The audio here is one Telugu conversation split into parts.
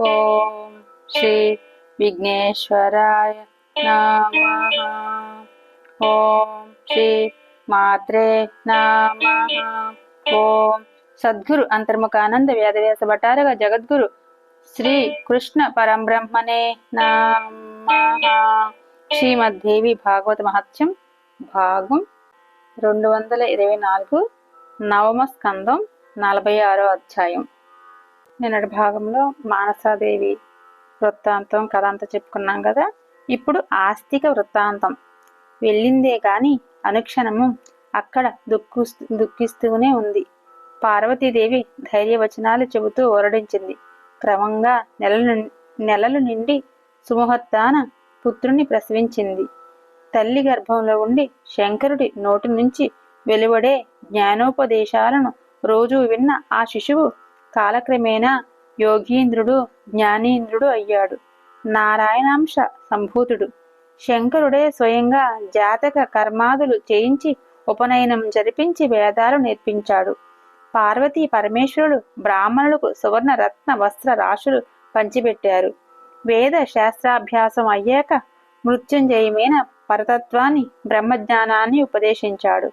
ఓం శ్రీ విఘ్నేశ్వరాయ నమః. ఓం శ్రీ మాత్రే నమః. ఓం సద్గురు అంతర్ముఖానంద వ్యాధవ్యాస భట్టారక జగద్గురు శ్రీ కృష్ణ పరంబ్రహ్మణే నమః. శ్రీమద్దేవి భాగవత మహత్యం భాగం 224 నవమ స్కందం 46వ అధ్యాయం. నిన్నటి భాగంలో మానసాదేవి వృత్తాంతం కథ అంతా చెప్పుకున్నాం కదా. ఇప్పుడు ఆస్తిక వృత్తాంతం. వెళ్ళిందే గాని అనుక్షణము అక్కడ దుఃఖిస్తూనే ఉంది. పార్వతీదేవి ధైర్యవచనాలు చెబుతూ ఓరడించింది. క్రమంగా నెలలు నిండి సుముహూర్తాన పుత్రుని ప్రసవించింది. తల్లి గర్భంలో ఉండి శంకరుడి నోటి నుంచి వెలువడే జ్ఞానోపదేశాలను రోజూ విన్న ఆ శిశువు కాలక్రమేణా యోగీంద్రుడు, జ్ఞానీంద్రుడు అయ్యాడు. నారాయణాంశ సంభూతుడు. శంకరుడే స్వయంగా జాతక కర్మాదులు చేయించి ఉపనయనం జరిపించి వేదాలు నేర్పించాడు. పార్వతీ పరమేశ్వరుడు బ్రాహ్మణులకు సువర్ణ రత్న వస్త్ర రాశులు పంచిపెట్టారు. వేద శాస్త్రాభ్యాసం అయ్యాక మృత్యుంజయమైన పరతత్వాన్ని, బ్రహ్మజ్ఞానాన్ని ఉపదేశించాడు.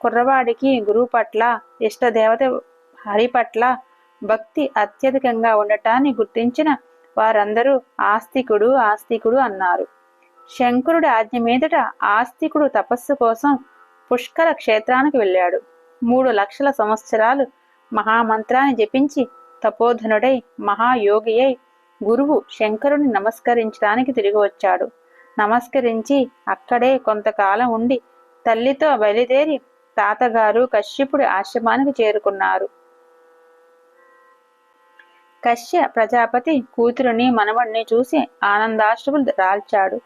కుర్రవాడికి గురువు పట్ల, ఇష్టదేవత హరి పట్ల భక్తి అత్యధికంగా ఉండటాన్ని గుర్తించిన వారందరూ ఆస్తికుడు ఆస్తికుడు అన్నారు. శంకరుడి ఆజ్ఞ మీదట ఆస్తికుడు తపస్సు కోసం పుష్కర క్షేత్రానికి వెళ్ళాడు. 3 లక్షల సంవత్సరాలు మహామంత్రాన్ని జపించి తపోధనుడై మహాయోగి అయి గురువు శంకరుని నమస్కరించడానికి తిరిగి వచ్చాడు. నమస్కరించి అక్కడే కొంతకాలం ఉండి తల్లితో బయలుదేరి తాతగారు కశ్యపుడి ఆశ్రమానికి చేరుకున్నారు. కశ్య ప్రజాపతి కూతురుని మనవడిని చూసి ఆనందాశ్రువులు రాల్చాడు.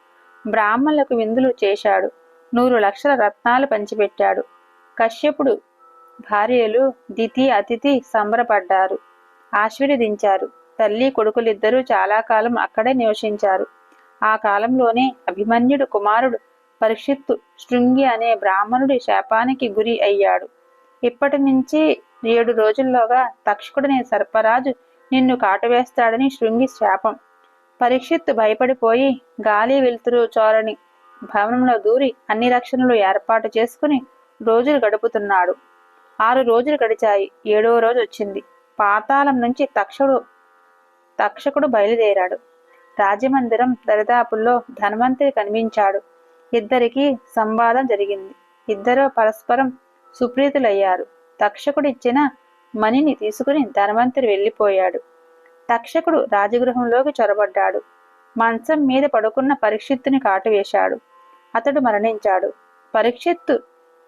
బ్రాహ్మణులకు విందులు చేశాడు. 100 లక్షల రత్నాలు పంచిపెట్టాడు. కశ్యపుడు భార్యలు దితి అతిథి సంబరపడ్డారు, ఆశీర్వదించారు. తల్లి కొడుకులిద్దరూ చాలా కాలం అక్కడే నివసించారు. ఆ కాలంలోనే అభిమన్యుడు కుమారుడు పరీక్షిత్తు శృంగి అనే బ్రాహ్మణుడి శాపానికి గురి అయ్యాడు. ఇప్పటి నుంచి 7 రోజుల్లోగా తక్షకుడనే సర్పరాజు నిన్ను కాటువేస్తాడని శృంగి శాపం. పరీక్షిత్తు భయపడిపోయి గాలి వెలుతురు చోరని భవనంలో దూరి అన్ని రక్షణలు ఏర్పాటు చేసుకుని రోజులు గడుపుతున్నాడు. 6 రోజులు గడిచాయి. 7వ రోజు వచ్చింది. పాతాళం నుంచి తక్షకుడు బయలుదేరాడు. రాజమందిరం దరిదాపుల్లో ధన్వంతరి కనిపించాడు. ఇద్దరికీ సంవాదం జరిగింది. ఇద్దరూ పరస్పరం సుప్రీతులయ్యారు. తక్షకుడిచ్చిన మణిని తీసుకుని ధన్వంతరి వెళ్ళిపోయాడు. తక్షకుడు రాజగృహంలోకి చొరబడ్డాడు. మంచం మీద పడుకున్న పరీక్షిత్తుని కాటువేశాడు. అతడు మరణించాడు. పరీక్షిత్తు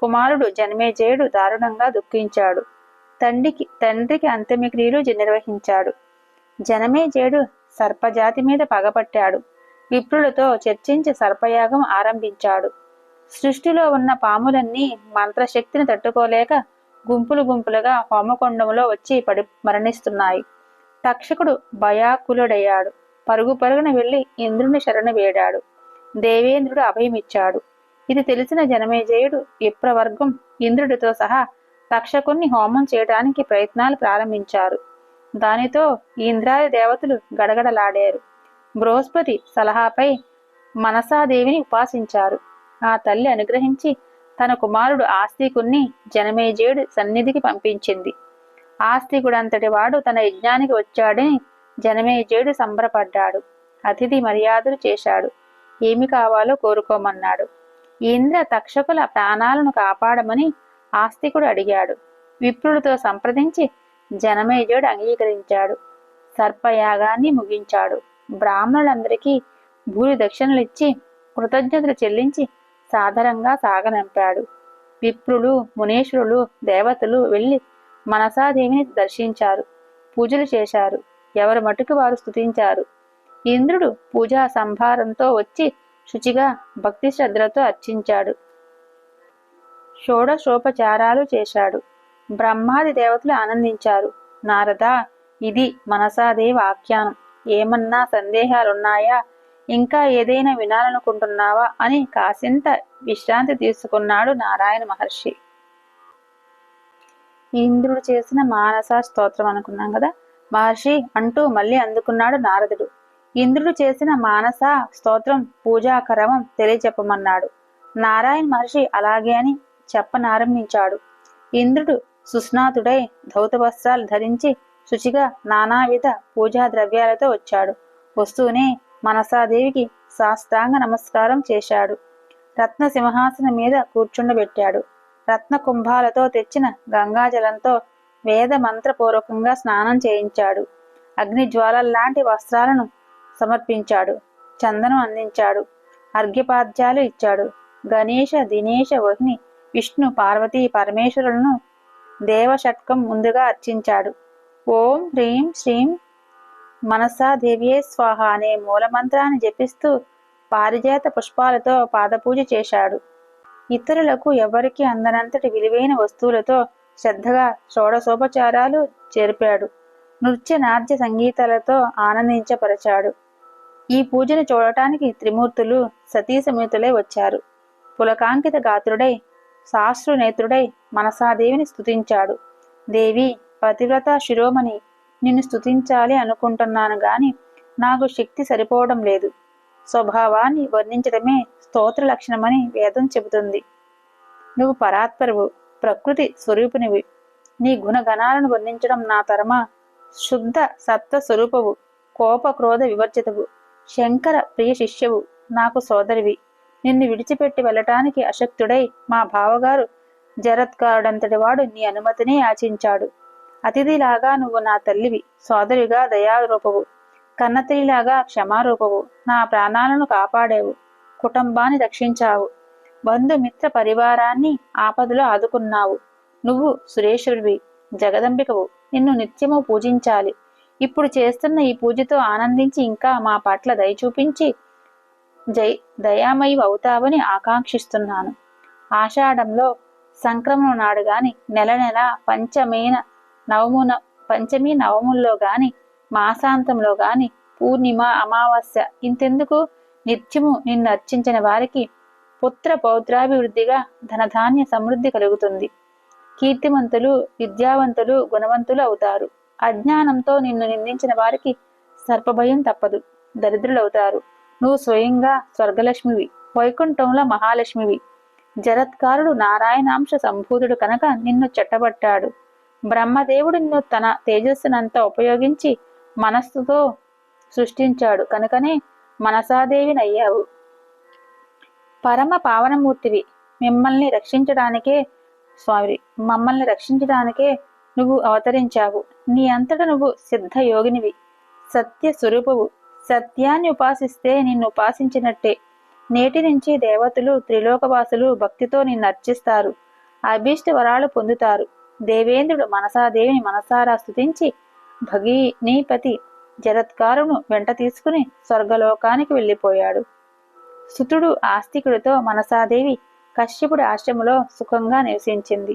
కుమారుడు జనమేజయుడు దారుణంగా దుఃఖించాడు. తండ్రికి అంత్యక్రియలు నిర్వహించాడు. జనమేజయుడు సర్పజాతి మీద పగపట్టాడు. విప్రులతో చర్చించి సర్పయాగం ఆరంభించాడు. సృష్టిలో ఉన్న పాములన్నీ మంత్రశక్తిని తట్టుకోలేక గుంపులు గుంపులుగా హోమకొండంలో వచ్చి మరణిస్తున్నాయి. తక్షకుడు భయాకులుడయ్యాడు. పరుగు పరుగున వెళ్లి ఇంద్రుని శరణు వేడాడు. దేవేంద్రుడు అభయమిచ్చాడు. ఇది తెలిసిన జనమేజయుడు విప్రవర్గం ఇంద్రుడితో సహా తక్షకుణ్ణి హోమం చేయడానికి ప్రయత్నాలు ప్రారంభించారు. దానితో ఇంద్రాది దేవతలు గడగడలాడారు. బృహస్పతి సలహాపై మనసాదేవిని ఉపాసించారు. ఆ తల్లి అనుగ్రహించి తన కుమారుడు ఆస్తికుణ్ణి జనమేజయుడి సన్నిధికి పంపించింది. ఆస్తికుడంతటి వాడు తన యజ్ఞానికి వచ్చాడని జనమేజయుడు సంబరపడ్డాడు. అతిథి మర్యాదలు చేశాడు. ఏమి కావాలో కోరుకోమన్నాడు. ఇంద్ర తక్షకుల ప్రాణాలను కాపాడమని ఆస్తికుడు అడిగాడు. విప్రులతో సంప్రదించి జనమేజయుడు అంగీకరించాడు. సర్పయాగాన్ని ముగించాడు. బ్రాహ్మణులందరికీ భూరి దక్షిణలిచ్చి కృతజ్ఞతలు చెల్లించి సాదరంగా సాగనంపాడు. విప్రులు, మునీశ్వరులు, దేవతలు వెళ్లి మనసాదేవిని దర్శించారు. పూజలు చేశారు. ఎవరు మటుకు వారు స్తుతించారు. ఇంద్రుడు పూజా సంభారంతో వచ్చి శుచిగా భక్తి శ్రద్ధలతో అర్చించాడు. షోడశోపచారాలు చేశాడు. బ్రహ్మాది దేవతలు ఆనందించారు. నారదా, ఇది మనసాదేవి ఆఖ్యానం. ఏమన్నా సందేహాలున్నాయా? ఇంకా ఏదైనా వినాలనుకుంటున్నావా అని కాసింత విశ్రాంతి తీసుకున్నాడు నారాయణ మహర్షి. ఇంద్రుడు చేసిన మానస స్తోత్రం అనుకున్నాం కదా. మహర్షి అంటూ మళ్ళీ అందుకున్నాడు నారదుడు. ఇంద్రుడు చేసిన మానస స్తోత్రం పూజాకరమం తెలియచెప్పమన్నాడు. నారాయణ మహర్షి అలాగే అని చెప్పనారంభించాడు. ఇంద్రుడు సుస్నాతుడై ధౌత వస్త్రాలు ధరించి శుచిగా నానావిధ పూజా ద్రవ్యాలతో వచ్చాడు. వస్తూనే మనసాదేవికి సాష్టాంగ నమస్కారం చేశాడు. రత్న సింహాసనం మీద కూర్చుండబెట్టాడు. రత్న కుంభాలతో తెచ్చిన గంగాజలంతో వేద మంత్రపూర్వకంగా స్నానం చేయించాడు. అగ్నిజ్వాలల్లాంటి వస్త్రాలను సమర్పించాడు. చందనం అందించాడు. అర్ఘ్యపాద్యాలు ఇచ్చాడు. గణేశ దినేశ వహ్ని విష్ణు పార్వతీ పరమేశ్వరులను దేవషట్కం ముందుగా అర్చించాడు. ఓం హ్రీం శ్రీం మనసాదేవియే స్వాహ అనే మూలమంత్రాన్ని జపిస్తూ పారిజాత పుష్పాలతో పాదపూజ చేశాడు. ఇతరులకు ఎవరికి అందనంతటి విలువైన వస్తువులతో శ్రద్ధగా షోడశోపచారాలు జరిపాడు. నృత్య నాట్య సంగీతాలతో ఆనందించపరచాడు. ఈ పూజను చూడటానికి త్రిమూర్తులు సతీ సమేతులై వచ్చారు. పులకాంకిత గాత్రుడై శాస్త్రునేత్రుడై మనసాదేవిని స్తుతించాడు. దేవి, పతివ్రత శిరోమణి, నిన్ను స్తుతించాలి అనుకుంటున్నాను గాని నాకు శక్తి సరిపోవడం లేదు. స్వభావాన్ని వర్ణించడమే స్తోత్ర లక్షణమని వేదం చెబుతుంది. నువ్వు పరాత్పరువు, ప్రకృతి స్వరూపినివి. నీ గుణగణాలను వర్ణించడం నా తరమా. శుద్ధ సత్వ స్వరూపవు, కోప క్రోధ వివర్జితవు, శంకర ప్రియ శిష్యవు, నాకు సోదరివి. నిన్ను విడిచిపెట్టి వెళ్ళటానికి అశక్తుడై మా బావగారు జరత్కారుడంతటి వాడు నీ అనుమతిని యాచించాడు. అతిథిలాగా నువ్వు నా తల్లివి, సోదరిగా దయారూపవు, కన్నతల్లిలాగా క్షమారూపవు. నా ప్రాణాలను కాపాడేవు, కుటుంబాన్ని రక్షించావు, బంధుమిత్ర పరివారాన్ని ఆపదలో ఆదుకున్నావు. నువ్వు సురేశ్వరివి, జగదంబికవు. నిన్ను నిత్యము పూజించాలి. ఇప్పుడు చేస్తున్న ఈ పూజతో ఆనందించి ఇంకా మా పట్ల దయ చూపించి దయామయి అవుతావని ఆకాంక్షిస్తున్నాను. ఆషాఢంలో సంక్రమణ నాడు గాని, నెల నెల పంచమి నవముల్లో గాని, మాసాంతంలో గాని, పూర్ణిమ అమావాస్య ఇంతెందుకు, నిత్యము నిన్ను అర్చించిన వారికి పుత్ర పౌత్రాభివృద్ధిగా ధనధాన్య సమృద్ధి కలుగుతుంది. కీర్తిమంతులు, విద్యావంతులు, గుణవంతులు అవుతారు. అజ్ఞానంతో నిన్ను నిందించిన వారికి సర్పభయం తప్పదు, దరిద్రులవుతారు. నువ్వు స్వయంగా స్వర్గలక్ష్మివి, వైకుంఠంలో మహాలక్ష్మివి. జరత్కారుడు నారాయణాంశ సంభూతుడు కనుక నిన్ను చెట్టబట్టాడు. బ్రహ్మదేవుడు నిన్ను తన తేజస్సునంతా ఉపయోగించి మనస్సుతో సృష్టించాడు కనుకనే మనసాదేవినయ్యావు. పరమ పావనమూర్తివి. మమ్మల్ని రక్షించడానికే నువ్వు అవతరించావు. నీ అంతట నువ్వు సిద్ధ యోగినివి, సత్య స్వరూపవు. సత్యాన్ని ఉపాసిస్తే నిన్ను ఉపాసించినట్టే. నేటి నుంచి దేవతలు, త్రిలోకవాసులు భక్తితో నిన్ను అర్చిస్తారు, అభీష్ట వరాలు పొందుతారు. దేవేంద్రుడు మనసాదేవిని మనసారా స్తుతించి భగినీపతి జరత్కారును వెంట తీసుకుని స్వర్గలోకానికి వెళ్ళిపోయాడు. సుతుడు ఆస్తికుడితో మనసాదేవి కశ్యపుడి ఆశ్రమంలో సుఖంగా నివసించింది.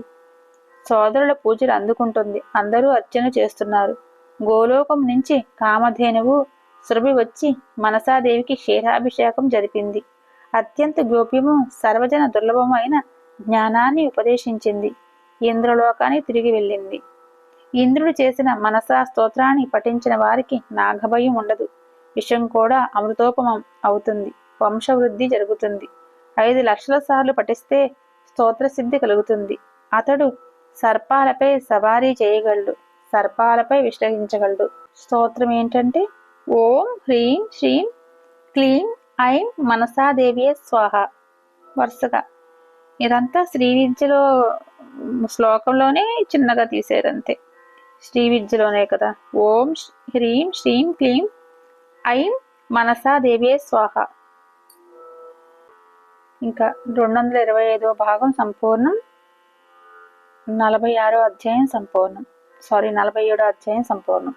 సోదరుల పూజలు అందుకుంటుంది. అందరూ అర్చన చేస్తున్నారు. గోలోకం నుంచి కామధేనువు సురభి వచ్చి మనసాదేవికి క్షీరాభిషేకం జరిపింది. అత్యంత గోప్యము, సర్వజన దుర్లభమైన జ్ఞానాన్ని ఉపదేశించింది. ఇంద్రలోకానికి తిరిగి వెళ్ళింది. ఇంద్రుడు చేసిన మనసా స్తోత్రాన్ని పఠించిన వారికి నాగభయం ఉండదు. విషం కూడా అమృతోపమం అవుతుంది. వంశవృద్ధి జరుగుతుంది. 5 లక్షల సార్లు పఠిస్తే స్తోత్రసిద్ధి కలుగుతుంది. అతడు సర్పాలపై సవారీ చేయగలడు, సర్పాలపై విశ్రమించగలడు. స్తోత్రం ఏంటంటే ఓం హ్రీం శ్రీం క్లీం ఐం మనసాదేవియే స్వాహ. వరుసగా ఇదంతా శ్రీ విద్యలో శ్లోకంలోనే చిన్నగా తీసేదంతే. శ్రీ విద్యలోనే కదా. ఓం హ్రీం శ్రీం క్లీం ఐం మనసాదేవియే స్వాహ. ఇంకా 225వ భాగం సంపూర్ణం. 46వ అధ్యాయం సంపూర్ణం. 47వ అధ్యాయం సంపూర్ణం.